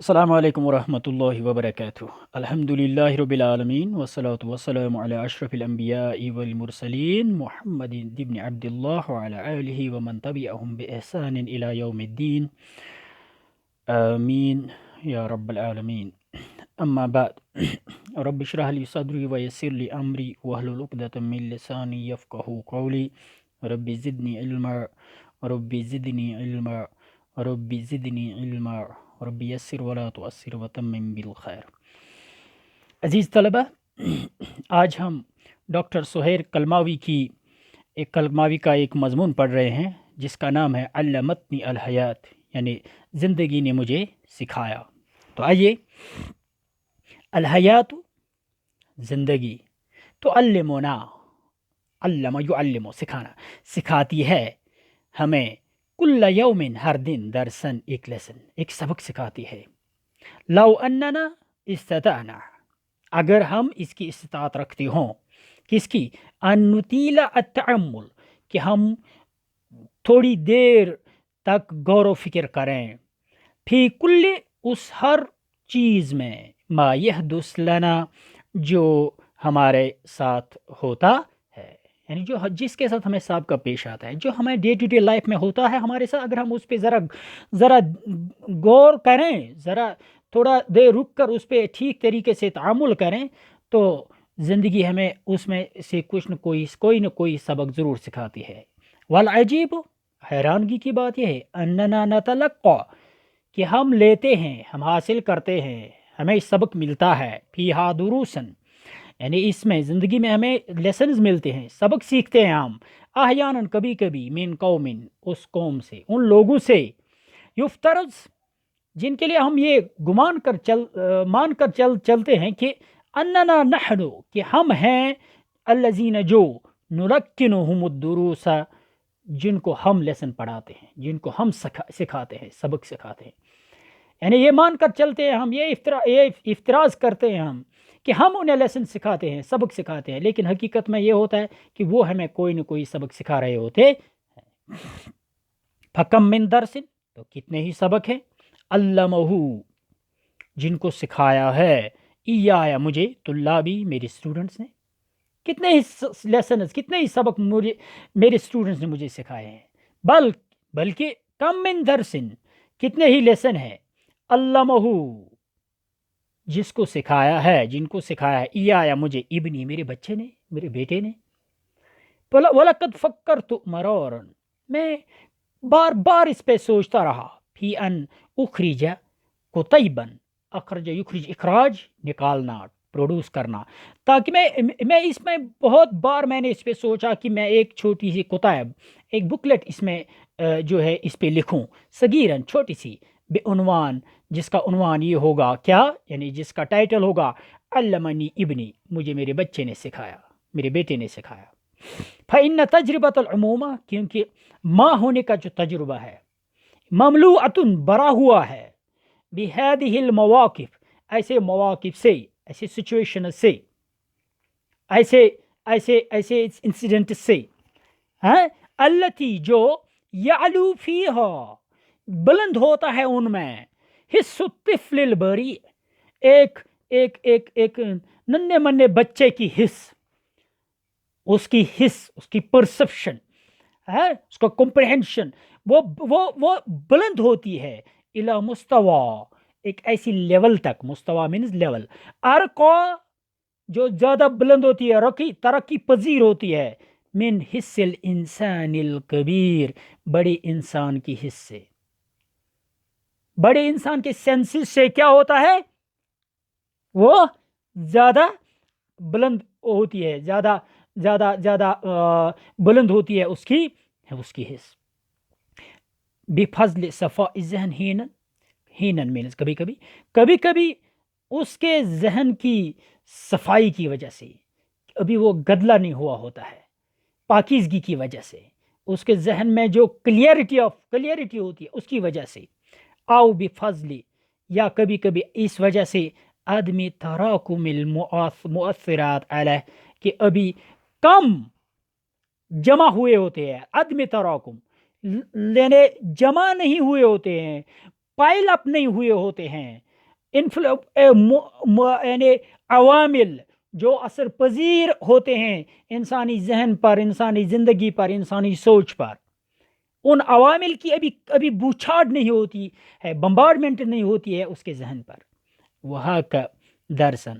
السلام علیکم ورحمۃ اللہ وبرکاتہ۔ الحمد للہ رب العالمین والصلاة والسلام علی اشرف الانبیاء والمرسلین محمد بن عبد اللہ وعلی آلہ ومن تبعہم بإحسان الی یوم الدین، آمین یا رب العالمین۔ اما بعد، رب اشرح لی صدری ویسر لی امری واحلل عقدۃ من لسانی یفقہوا قولی، رب زدنی علما، رب زدنی علما، رب زدنی علما، رب یسر ولا تعسر وتمم بالخیر۔ عزیز طلبہ، آج ہم ڈاکٹر سہیر کلماوی کا ایک مضمون پڑھ رہے ہیں جس کا نام ہے علمتنی الحیات، یعنی زندگی نے مجھے سکھایا۔ تو آئیے، الحیات زندگی، تو علمنا، علم یعلم سکھانا، سکھاتی ہے ہمیں کل یوم ہر دن درسن ایک لیسن، ایک سبق سکھاتی ہے۔ لو اننا استطعنا، اگر ہم اس کی استطاعت رکھتے ہوں، کس کی؟ ان نطیل التعمل، کہ ہم تھوڑی دیر تک غور و فکر کریں، فی کل، اس ہر چیز میں، ما یحدث لنا، جو ہمارے ساتھ ہوتا ہے، یعنی جو جس کے ساتھ ہمیں سابقہ پیش آتا ہے، جو ہمیں ڈے ٹو ڈے لائف میں ہوتا ہے ہمارے ساتھ، اگر ہم اس پہ ذرا غور کریں، ذرا تھوڑا دیر رک کر اس پہ ٹھیک طریقے سے تعامل کریں، تو زندگی ہمیں اس میں سے کچھ نہ کوئی سبق ضرور سکھاتی ہے۔ والعجیب، حیرانگی کی بات یہ ہے، اننا نتلقى، کہ ہم لیتے ہیں، ہم حاصل کرتے ہیں، ہمیں سبق ملتا ہے، فیہا دروسن، یعنی اس میں زندگی میں ہمیں لیسنز ملتے ہیں، سبق سیکھتے ہیں ہم، احیاناً کبھی کبھی، من قوم، اس قوم سے، ان لوگوں سے، یفترض، جن کے لیے ہم یہ مان کر چلتے ہیں کہ اننا نحن، کہ ہم ہیں، الذین، جو، نلقنہم الدروس، جن کو ہم لیسن پڑھاتے ہیں، جن کو ہم سکھاتے ہیں، سبق سکھاتے ہیں، یعنی یہ مان کر چلتے ہیں ہم، یہ افتراض کرتے ہیں ہم کہ ہم انہیں لیسن سکھاتے ہیں، سبق سکھاتے ہیں، لیکن حقیقت میں یہ ہوتا ہے کہ وہ ہمیں کوئی نہ کوئی سبق سکھا رہے ہوتے ہیں۔ فکم من درسن، تو کتنے ہی سبق ہیں، علمہ، جن کو سکھایا ہے، ایایا، مجھے، طلابی، میرے اسٹوڈنٹس نے، کتنے ہی لیسنز، کتنے ہی سبق میرے اسٹوڈنٹس نے مجھے سکھائے ہیں، بلکہ کم من درسن، کتنے ہی لیسن ہیں، علمہ، جس کو سکھایا ہے، جن کو سکھایا ہے، ایایا، مجھے، ابنی، میرے بچے نے، میرے بیٹے نے، وَلَقَدْ فَكَّرْتُ مَرَارًا، میں بار بار اس پہ سوچتا رہا، فی ان اخرج کتیبا، اخرج یخرج، اخراج، نکالنا، پروڈیوس کرنا، تاکہ میں اس میں بہت بار میں نے اس پہ سوچا کہ میں ایک چھوٹی سی کتاب، ایک بکلیٹ اس میں جو ہے اس پہ لکھوں، صغیراً، چھوٹی سی، بے عنوان، جس کا عنوان یہ ہوگا کیا، یعنی جس کا ٹائٹل ہوگا علمنی ابنی، مجھے میرے بچے نے سکھایا، میرے بیٹے نے سکھایا۔ فإن تجربۃ العمومہ، کیونکہ ماں ہونے کا جو تجربہ ہے، مملوءۃ، بھرا ہوا ہے، بہذہ المواقف، ایسے مواقف سے، ایسے سچویشن سے، ایسے انسیڈنٹ سے، التی، جو، یعلو فیہا، بلند ہوتا ہے ان میں، حس الطفل البری، ایک ننھے منھے بچے کی حس، اس کی پرسپشن ہے، اس کا کمپریہنشن، وہ بلند ہوتی ہے، الی مستوی، ایک ایسی لیول تک، مستوی مینز لیول، ارقا، جو زیادہ بلند ہوتی ہے، ترقی پذیر ہوتی ہے، من حس الانسان الکبیر، بڑے انسان کی حس سے، بڑے انسان کے سینسز سے کیا ہوتا ہے، وہ زیادہ بلند ہوتی ہے، زیادہ بلند ہوتی ہے اس کی حس، بفضل صفاء الذہن، ہینن مینز کبھی کبھی اس کے ذہن کی صفائی کی وجہ سے، ابھی وہ گدلا نہیں ہوا ہوتا ہے، پاکیزگی کی وجہ سے، اس کے ذہن میں جو کلیئرٹی ہوتی ہے اس کی وجہ سے، او بفضل، یا کبھی کبھی اس وجہ سے، آدمی تراکم المؤثرات علیہ، کہ ابھی کم جمع ہوئے ہوتے ہیں، عدم تراکم، لینے جمع نہیں ہوئے ہوتے ہیں، پائل اپ نہیں ہوئے ہوتے ہیں، یعنی عوامل جو اثر پذیر ہوتے ہیں انسانی ذہن پر، انسانی زندگی پر، انسانی سوچ پر، ان عوامل کی ابھی بوچھاڑ نہیں ہوتی ہے، بمبارڈمنٹ نہیں ہوتی ہے اس کے ذہن پر. وہاں کا درسن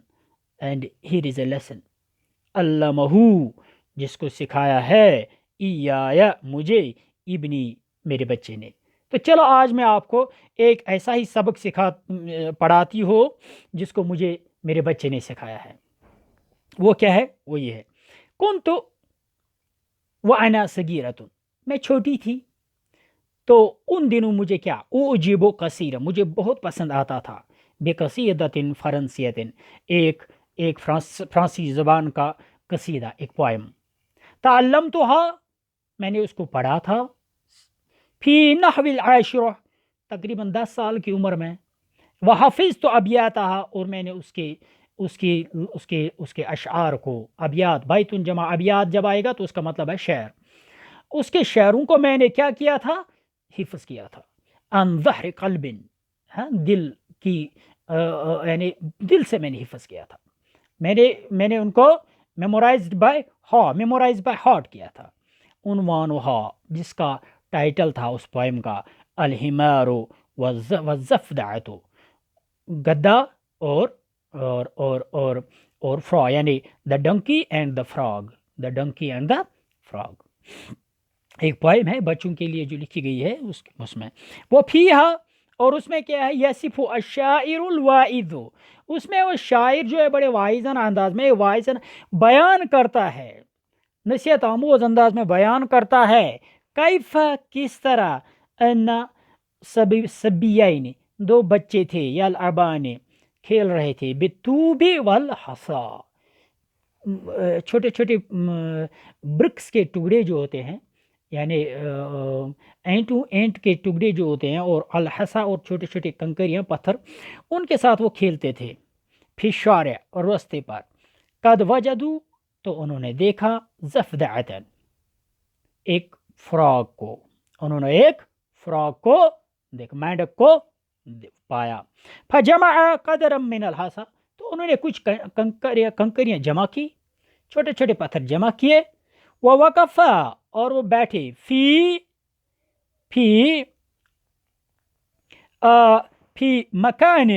and Heer is a lesson علمہ، جس کو سکھایا ہے، ایایا مجھے، ابنی میرے بچے نے. تو چلو آج میں آپ کو ایک ایسا ہی سبق پڑھاتی ہو جس کو مجھے میرے بچے نے سکھایا ہے. وہ کیا ہے؟ وہ یہ ہے، کنت وانا صغیرۃ، میں چھوٹی تھی تو ان دنوں مجھے کیا، اعجب کثیرا، مجھے بہت پسند آتا تھا، بقصیدۃ فرنسیۃ، ایک فرانسی زبان کا قصیدہ، ایک پوائم. تعلمتها، میں نے اس کو پڑھا تھا، فی نحو العاشرہ، تقریباً 10 سال کی عمر میں. وحفظت ابیاتها، اور میں نے اس کے اشعار کو، ابیات، بیتن جمع ابیات جب آئے گا تو اس کا مطلب ہے شعر، اس کے شعروں کو میں نے کیا کیا تھا، حفظ کیا تھا. عن ظہر قلب، دل کی یعنی دل سے میں نے حفظ کیا تھا، میں نے ان کو میمورائزڈ بائی ہارٹ کیا تھا. عنوانہا، جس کا ٹائٹل تھا اس پوئم کا، الحمار والضفدعۃ، گدھا اور فراگ، یعنی دا ڈنکی اینڈ دا فراگ. ایک پوئم ہے بچوں کے لیے جو لکھی گئی ہے اس میں. وہ فیہا، اور اس میں کیا ہے، یصف الشاعر الواعظ، اس میں وہ شاعر جو ہے بڑے واعظانہ انداز میں بیان کرتا ہے، نصیحت آموز انداز میں بیان کرتا ہے، کیف، کس طرح، ان سبیین، دو بچے تھے، یلعبان، کھیل رہے تھے، بالطوب والحصا، چھوٹے چھوٹے برکس کے ٹکڑے جو ہوتے ہیں، یعنی اینٹ کے ٹکڑے جو ہوتے ہیں، اور الحصا، اور چھوٹے چھوٹے کنکریاں، پتھر، ان کے ساتھ وہ کھیلتے تھے. فی الشارع، اور راستے پر. قد وجدوا، تو انہوں نے دیکھا، ضفدعۃ، ایک فراگ کو، انہوں نے ایک فراگ کو دیکھ، مینڈک کو پایا. فجمع قدرا من الحصا، تو انہوں نے کچھ کنکریاں جمع کی، چھوٹے چھوٹے پتھر جمع کیے. ووقفا، اور وہ بیٹھے، فی مکان،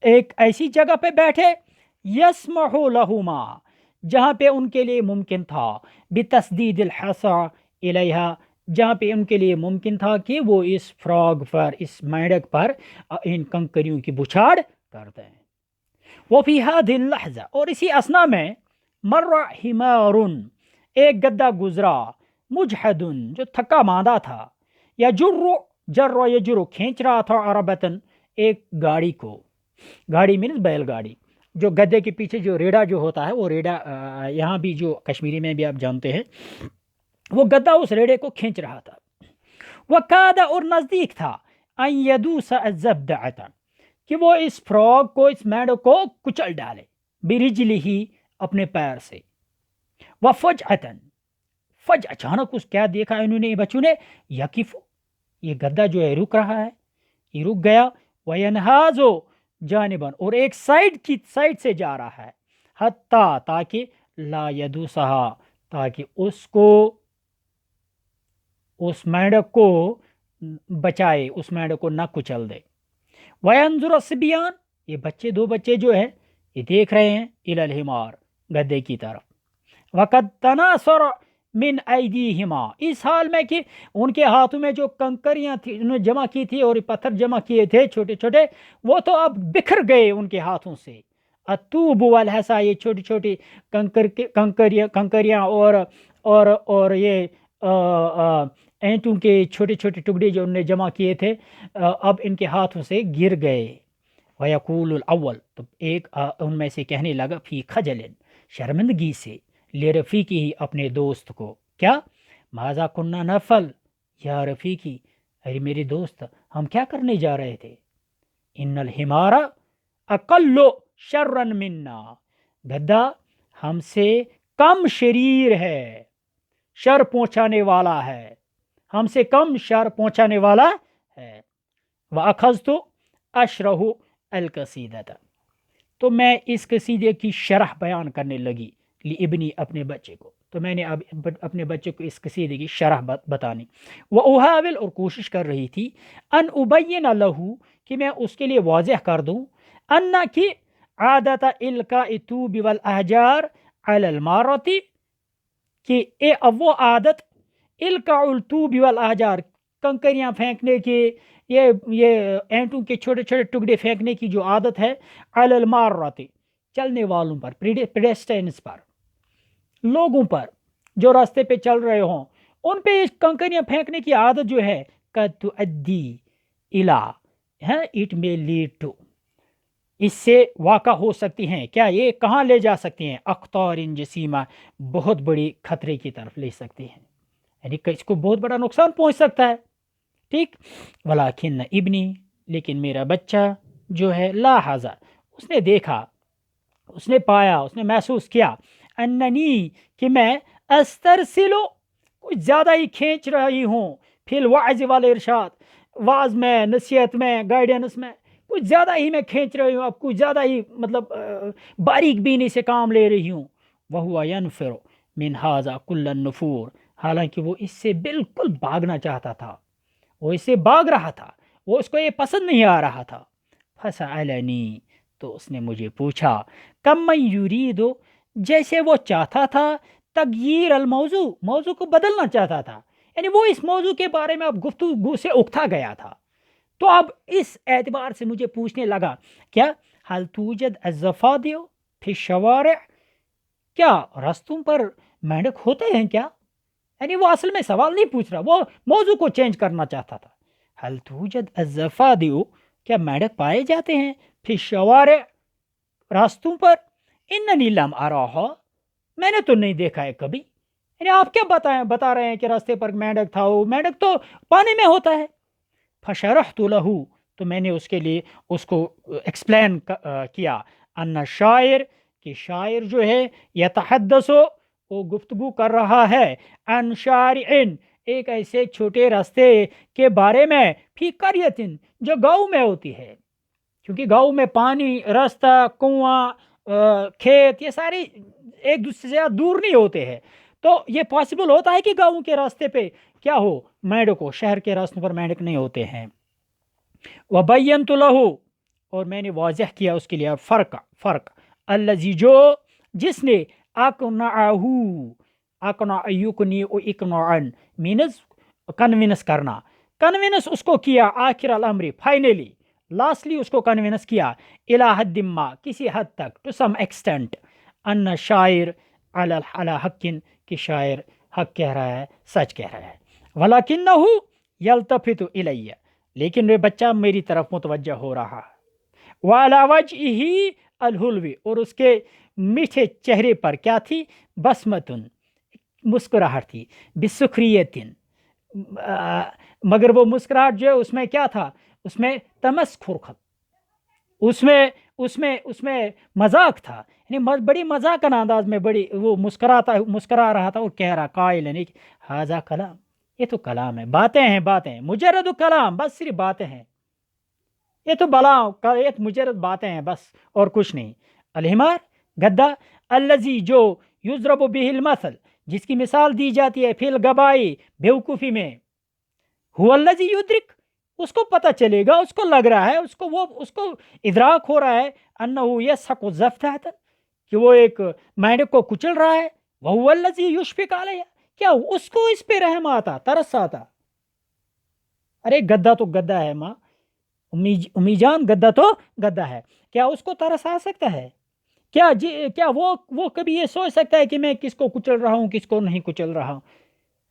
ایک ایسی جگہ پہ بیٹھے، یسمح لہما، جہاں پہ ان کے لیے ممکن تھا، بتسدید الحصا الیہا، جہاں پہ ان کے لیے ممکن تھا کہ وہ اس فراگ پر، اس مینڈک پر ان کنکریوں کی بچھاڑ کرتے ہیں. وفی هذه اللحظہ، اور اسی اثنا میں، مر حمار، ایک گدھا گزرا، مجحد، جو تھکا ماندہ تھا، یجر، کھینچ رہا تھا، عربتن، ایک گاڑی کو، گاڑی مینز بیل گاڑی، جو گدھے کے پیچھے جو ریڑا جو ہوتا ہے، وہ ریڑا یہاں بھی جو کشمیری میں بھی آپ جانتے ہیں، وہ گدھا اس ریڑے کو کھینچ رہا تھا. وکاد، اور نزدیک تھا، ان یدوس الضفدعۃ، کہ وہ اس فراگ کو، اس مینڈک کو کچل ڈالے، برجلہ، اپنے پیر سے. وفجأۃ، اچانک اس کیا دیکھا انہوں نے، بچوں نے، یقف، یہ گدھا جو ہے رک رہا ہے، یہ رک گیا. وینہاز جانباً، اور ایک سائڈ سے جا رہا ہے، حتیٰ، تاکہ، لا یدوسہا، تاکہ اس مینڈک کو بچائے، اس مینڈک کو نہ کچل دے. وینظر الصبیان، یہ دو بچے جو ہیں، یہ دیکھ رہے ہیں، الی الحمار، گدھے کی طرف. وقد تناثر من ایدیہما، اس حال میں کہ ان کے ہاتھوں میں جو کنکریاں تھی، انہوں نے جمع کی تھی، اور پتھر جمع کیے تھے چھوٹے چھوٹے، وہ تو اب بکھر گئے ان کے ہاتھوں سے. الطوب والحصا، یہ چھوٹی چھوٹی کنکریاں اور یہ اینٹوں کے چھوٹے چھوٹے ٹکڑے جو انہوں نے جمع کیے تھے، اب ان کے ہاتھوں سے گر گئے. ویقول الاول، تو ایک ان میں سے کہنے لگا، فی خجل، شرمندگی سے، لرفیقی، اپنے دوست کو، کیا، ماذا کننا نفعل یا رفیقی، ارے میرے دوست، ہم کیا کرنے جا رہے تھے. ان الحمار اقل شرا منا، گدھا ہم سے کم شریر ہے، شر پہنچانے والا ہے، ہم سے کم شر پہنچانے والا ہے. وَأَخَذْتُ أَشْرَحُ الْقَصِیدَۃَ، تو میں اس قصیدے کی شرح بیان کرنے لگی لِابْنِی اپنے بچے کو، تو میں نے اب اپنے بچے کو اس قصیدے کی شرح بتانی. وَأُحَاوِلُ، اور کوشش کر رہی تھی، أَنْ أُبَيِّنَ لَهُ، کہ میں اس کے لیے واضح کر دوں، أَنَّ کہ عادت إِلْقَاءِ الطُّوبِ وَالْأَحْجَارِ عَلَى الْمَارَّةِ، کہ اب وہ عادت القاء الطوب والأحجار، کنکریاں پھینکنے کی، یہ اینٹوں کے چھوٹے چھوٹے ٹکڑے پھینکنے کی جو عادت ہے، علی المارۃ، چلنے والوں پر، پیڈسٹرینز پر، لوگوں پر جو راستے پہ چل رہے ہوں، ان پہ کنکریاں پھینکنے کی عادت جو ہے، قد تؤدی الی، اٹ میں لیڈ ٹو، اس سے واقع ہو سکتی ہیں، کیا یہ کہاں لے جا سکتی ہیں، اخطار جسیمہ، بہت بڑی خطرے کی طرف لے سکتی ہیں، یعنی کہ اس کو بہت بڑا نقصان پہنچ سکتا ہے. ٹھیک. ولیکن ابنی، لیکن میرا بچہ جو ہے، لاحظ، اس نے دیکھا، اس نے پایا، اس نے محسوس کیا، اننی، کہ میں استرسلو، کچھ زیادہ ہی کھینچ رہی ہوں، فی الوعظ والارشاد، واعظ میں، نصیحت میں، گائیڈنس میں، کچھ زیادہ ہی میں کھینچ رہی ہوں، اب کچھ زیادہ ہی مطلب باریک بینی سے کام لے رہی ہوں. وَهُوَ يَنْفِرُ مِنْ هَذَا كُلَّ النُّفُورِ، حالانکہ وہ اس سے بالکل بھاگنا چاہتا تھا، وہ اس سے بھاگ رہا تھا، وہ اس کو یہ پسند نہیں آ رہا تھا. فَسَأَلَنِي، تو اس نے مجھے پوچھا، کَمَّن یُرِیدُ، جیسے وہ چاہتا تھا، تغییر الموضوع، موضوع کو بدلنا چاہتا تھا، یعنی وہ اس موضوع کے بارے میں اب گفتگو سے اکتا گیا تھا، تو اب اس اعتبار سے مجھے پوچھنے لگا، کیا حل توجد الضفادع فی الشوارع، کیا راستوں پر مینڈک ہوتے ہیں کیا، یعنی وہ اصل میں سوال نہیں پوچھ رہا، وہ موضوع کو چینج کرنا چاہتا تھا. حل توجد الضفادع، کیا مینڈک پائے جاتے ہیں، فی الشوارع، راستوں پر، اننی لم اراھا، میں نے تو نہیں دیکھا ہے کبھی، یعنی آپ کیا بتا رہے ہیں کہ راستے پر مینڈک تھا، وہ مینڈک تو پانی میں ہوتا ہے. فشرحت لہ، تو میں نے اس کے لیے اس کو ایکسپلین کیا، ان شاعر، کہ شاعر جو ہے، یتحدث، وہ گفتگو کر رہا ہے، ان شارع، ایک ایسے چھوٹے راستے کے بارے میں، فی قریۃ، جو گاؤں میں ہوتی ہے، کیونکہ گاؤں میں پانی، راستہ، کنواں، کھیت، یہ سارے ایک دوسرے سے دور نہیں ہوتے ہیں، تو یہ پاسبل ہوتا ہے کہ گاؤں کے راستے پہ کیا ہو، مینڈک ہو، شہر کے راستوں پر مینڈک نہیں ہوتے ہیں. وَبَيَّنْتُ لَهُ، اور میں نے واضح کیا اس کے لیے فرق الذی، جس نے اقنعہ، اقنع یقنع اقناعا مینز کنونس کرنا، کنونس اس کو کیا، آخر الامر، فائنلی، لاسٹلی اس کو کنونس کیا، الی حد ما، کسی حد تک، ٹو سم ایکسٹینٹ، ان شاعر علی حق، کہ شاعر حق کہہ رہا ہے، سچ کہہ رہا ہے. ولیکنہ یلتفت الی، لیکن وہ بچہ میری طرف متوجہ ہو رہا ہے. وعلی وجہہ الحلو، اور اس کے میٹھے چہرے پر کیا تھی، بسمتن، مسکراہٹ تھی، بسخریت، مگر وہ مسکراہٹ جو ہے، اس میں کیا تھا، اس میں تمسخر، اس میں مذاق تھا، یعنی بڑی مذاق انداز میں، بڑی وہ مسکرا رہا تھا، اور کہہ رہا، قائل، یعنی ھذا کلام، یہ تو کلام ہے، باتیں ہیں، مجرد کلام، بس صرف باتیں ہیں، یہ تو ایک مجرد باتیں ہیں بس، اور کچھ نہیں. الحمار، گدھا، الذی، جو یضرب بہ المثل، جس کی مثال دی جاتی ہے، فی الغبائی، بیوقوفی میں، هو الذی یدرک، اس کو پتہ چلے گا، اس کو لگ رہا ہے، اس کو ادراک ہو رہا ہے، انہ یسحق الضفدع، کہ وہ ایک مینڈک کو کچل رہا ہے، وہو الذی یشفق علیہ، کیا اس کو اس پہ رحم آتا، ترس آتا. ارے گدھا تو گدھا ہے ماں، امی جان، گدھا تو گدھا ہے، کیا اس کو ترس آ سکتا ہے، کیا وہ کبھی یہ سوچ سکتا ہے کہ میں کس کو کچل رہا ہوں، کس کو نہیں کچل رہا ہوں.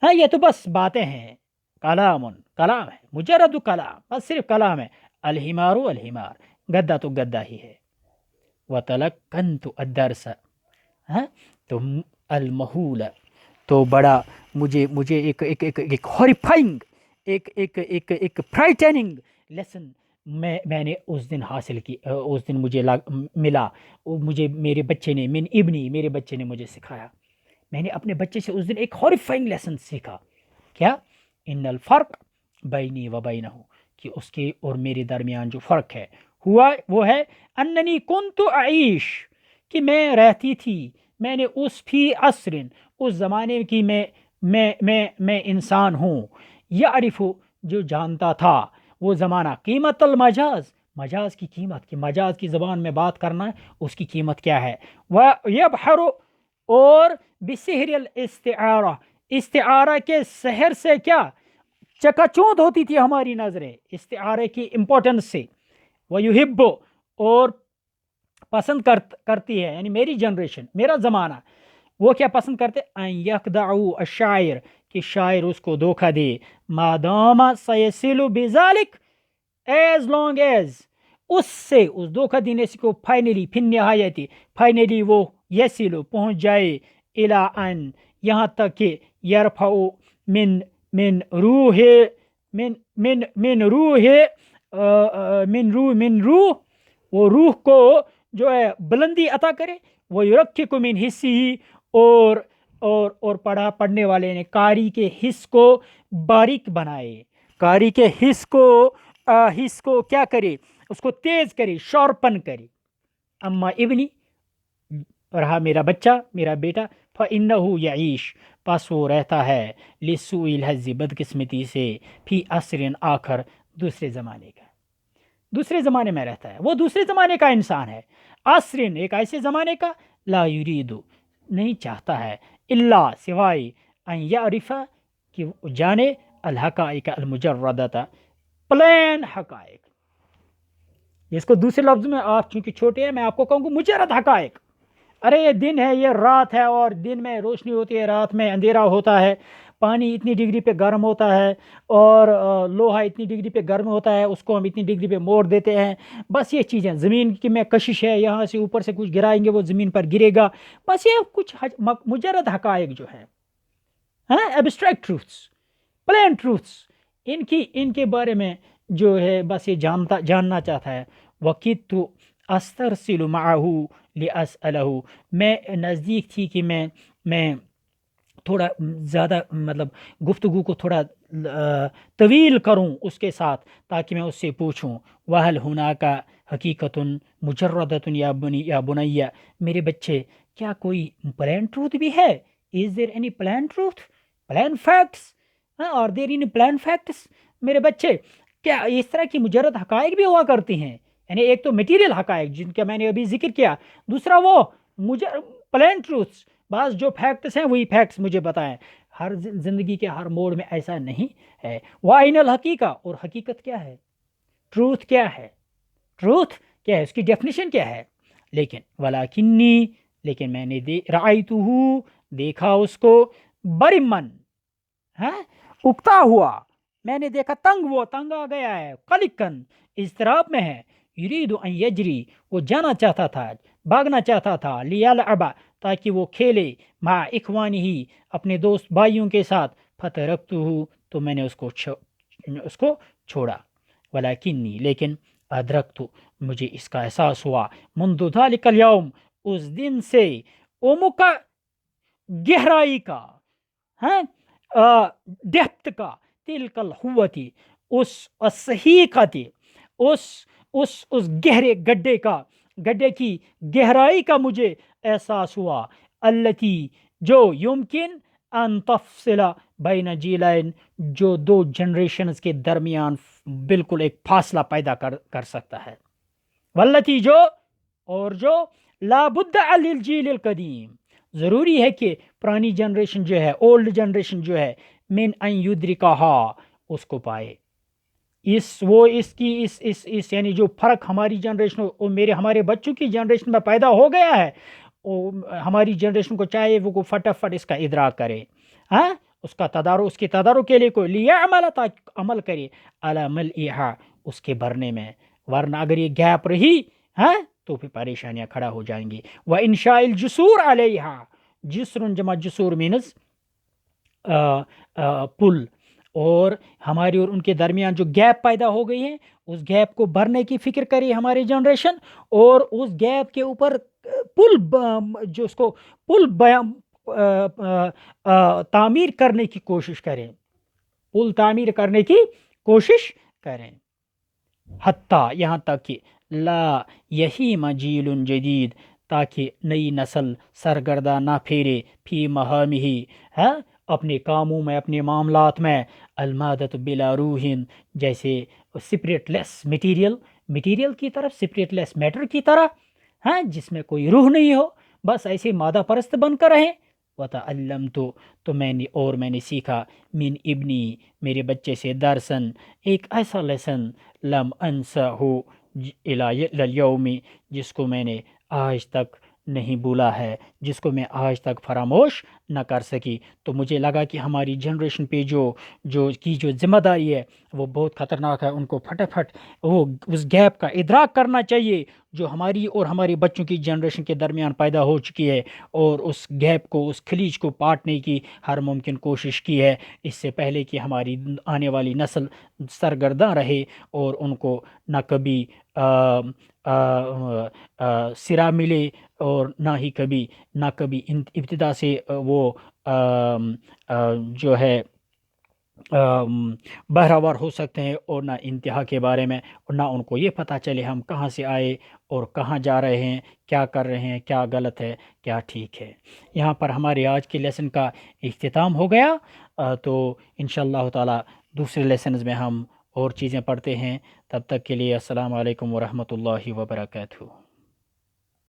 ہاں، یہ تو بس باتیں ہیں، کلام ہے، مجرد کلام، بس صرف کلام ہے. الحمار، گدھا تو گدھا ہی ہے. وتلقنت الدرس، تو المحول، تو بڑا مجھے ایک ہاریفائنگ، ایک فرائٹننگ لیسن میں نے اس دن حاصل کی، اس دن مجھے ملا، مجھے میرے بچے نے، من ابنی، میرے بچے نے مجھے سکھایا. میں نے اپنے بچے سے اس دن ایک ہاریفائنگ لیسن سیکھا. کیا؟ ان الفرق بینی و بینہ، کہ اس کے اور میرے درمیان جو فرق ہے ہوا وہ ہے اننی کنت اعیش، کہ میں رہتی تھی، میں نے اس فی عصر، اس زمانے کی میں انسان ہوں، یعرف، جو جانتا تھا وہ زمانہ قیمت المجاز، مجاز کی قیمت، کہ مجاز کی زبان میں بات کرنا اس کی قیمت کیا ہے، ویبحر، اور بسحر الاستعارہ، استعارہ کے سحر سے کیا چکا چوند ہوتی تھی ہماری نظریں استعارے کی امپورٹنس سے، ویحب، اور پسند کرتی ہے، یعنی میری جنریشن، میرا زمانہ، وہ کیا پسند کرتے ان یخدعوا الشاعر، کہ شاعر اس کو دھوکہ دے، مادام سیصل بذالک، ایز لانگ ایز، اس سے، اس دھوکہ دینے سے کو فائنلی، پھر نہایتی، فائنلی وہ یسلو پہنچ جائے، الی ان، یہاں تک کہ یرفع من من روح من من من روح من روح، وہ روح کو جو ہے بلندی عطا کرے، وہ یرکک من حصی، اور پڑھنے والے نے قاری کے حص کو باریک بنائے، قاری کے حص کو کیا کرے، اس کو تیز کرے، شارپن کرے، اما ابنی، رہا میرا بچہ، میرا بیٹا، فَإِنَّهُ يَعِيشُ، پس وہ رہتا ہے، لِسُوءِ الْحَظِّ، بدقسمتی سے، فی عصر آخر، دوسرے زمانے کا، دوسرے زمانے میں رہتا ہے، وہ دوسرے زمانے کا انسان ہے، عصر، ایک ایسے زمانے کا، لا یرید، نہیں چاہتا ہے، الا، سوائے، ان یعرف، کہ وہ جانے، الحقائق المجردۃ، پلین حقائق، جس کو دوسرے لفظ میں، آپ چونکہ چھوٹے ہیں میں آپ کو کہوں گا مجرد حقائق، ارے یہ دن ہے، یہ رات ہے، اور دن میں روشنی ہوتی ہے، رات میں اندھیرا ہوتا ہے، پانی اتنی ڈگری پہ گرم ہوتا ہے، اور لوہا اتنی ڈگری پہ گرم ہوتا ہے، اس کو ہم اتنی ڈگری پہ موڑ دیتے ہیں، بس یہ چیزیں، زمین کی میں کشش ہے، یہاں سے اوپر سے کچھ گرائیں گے وہ زمین پر گرے گا، بس یہ کچھ مجرد حقائق جو ہے، ایبسٹریکٹ ٹروتھس، پلین ٹروتھس، ان کے بارے میں جو ہے بس یہ جاننا چاہتا ہے، وَقِدْتُ أَسْتَرْسِلُ مَعَهُ لِأَسْأَلَهُ، میں نزدیک تھی کہ میں تھوڑا زیادہ، مطلب گفتگو کو تھوڑا طویل کروں اس کے ساتھ، تاکہ میں اس سے پوچھوں، وَهَلْ هُنَاكَ حَقِيقَةٌ مُجَرَّدَةٌ یا بُنَيَّ، میرے بچے، کیا کوئی پلین ٹروتھ بھی ہے؟ Is there any plain truth? Plain facts? Are there any plain facts? میرے بچے، کیا اس طرح کی مجرد حقائق بھی ہوا کرتی ہیں؟ یعنی ایک تو میٹیریل حقائق جن کا میں نے ابھی ذکر کیا، دوسرا وہ پلین ٹروتھس، بعض جو فیکٹس ہیں وہی فیکٹس مجھے بتائیں، ہر زندگی کے ہر موڑ میں ایسا نہیں ہے، وَأَيْنَ الْحَقِيقَةُ، اور حقیقت کیا ہے، ٹروتھ کیا ہے، ٹروتھ کیا ہے، اس کی ڈیفینیشن کیا ہے، لیکن میں نے رأیتہ، دیکھا اس کو، برمن، اکتا ہوا، میں نے دیکھا تنگ آ گیا ہے، قلقن، اضطراب میں ہے، یرید ان یجری، وہ جانا چاہتا تھا، بھاگنا چاہتا تھا، لیلعب، تاکہ وہ کھیلے، مع اخوانہ، اپنے دوست بھائیوں کے ساتھ، فترکتہ، تو میں نے اس کو چھوڑا، ولکنی، لیکن ادرکت، مجھے اس کا احساس ہوا، منذ ذلک الیوم، اس دن سے، عمق، گہرائی کا، ڈیپتھ کا، تلک الحوتی، اس صحیقتی، اس گہرے گڈھے کی گہرائی کا مجھے احساس ہوا، التی، جو یمکن ان تفصل بین جیلین، جو دو جنریشنز کے درمیان بالکل ایک فاصلہ پیدا کر سکتا ہے، والتی، جو لا بد علی الجیل القدیم، ضروری ہے کہ پرانی جنریشن جو ہے، اولڈ جنریشن جو ہے، من ان یدرکہا، اس کو پائے، یعنی جو فرق ہماری جنریشن اور ہمارے بچوں کی جنریشن میں پیدا ہو گیا ہے، ہماری جنریشن کو چاہیے وہ فٹافٹ اس کا ادراک کرے، اس کے تدارک کے لیے کوئی لیعمل، تاکہ عمل کرے، علی ملئہا، اس کے بھرنے میں، ورنہ اگر یہ گیپ رہی تو پھر پریشانیاں کھڑا ہو جائیں گی، وَإِنشَاءِ الْجُسُورِ عَلَيْهَا، جسر جمع جسور مینز پل، اور ہماری اور ان کے درمیان جو گیپ پیدا ہو گئی ہے، اس گیپ کو بھرنے کی فکر کرے ہماری جنریشن، اور اس گیپ کے اوپر پل تعمیر کرنے کی کوشش کریں، پل تعمیر کرنے کی کوشش کریں، حتیٰ یہاں تک کہ لا یہی جیل جدید تاکہ نئی نسل سرگردہ نہ پھیرے فی مہامہ ہے اپنے کاموں میں اپنے معاملات میں المادت بلا روح جیسے سپریٹ لیس مٹیریل کی طرف سپریٹ لیس میٹر کی طرح ہاں جس میں کوئی روح نہیں ہو بس ایسے مادہ پرست بن کر رہیں تو میں نے سیکھا من ابنی میرے بچے سے درسن ایک ایسا لیسن لم انسا ہو الیوم جس کو میں نے آج تک نہیں بولا ہے جس کو میں آج تک فراموش نہ کر سکی. تو مجھے لگا کہ ہماری جنریشن پہ جو ذمہ داری ہے وہ بہت خطرناک ہے. ان کو پھٹافٹ وہ اس گیپ کا ادراک کرنا چاہیے جو ہماری اور ہمارے بچوں کی جنریشن کے درمیان پیدا ہو چکی ہے اور اس گیپ کو اس خلیج کو پاٹنے کی ہر ممکن کوشش کی ہے اس سے پہلے کہ ہماری آنے والی نسل سرگرداں رہے اور ان کو نہ کبھی سرا ملے اور نہ کبھی ابتدا سے وہ جو ہے بہراور ہو سکتے ہیں اور نہ انتہا کے بارے میں اور نہ ان کو یہ پتہ چلے ہم کہاں سے آئے اور کہاں جا رہے ہیں کیا کر رہے ہیں کیا غلط ہے کیا ٹھیک ہے. یہاں پر ہمارے آج کے لیسن کا اختتام ہو گیا. تو انشاءاللہ تعالی دوسرے لیسنز میں ہم اور چیزیں پڑھتے ہیں. تب تک کے لیے السلام علیکم ورحمۃ اللہ وبرکاتہ.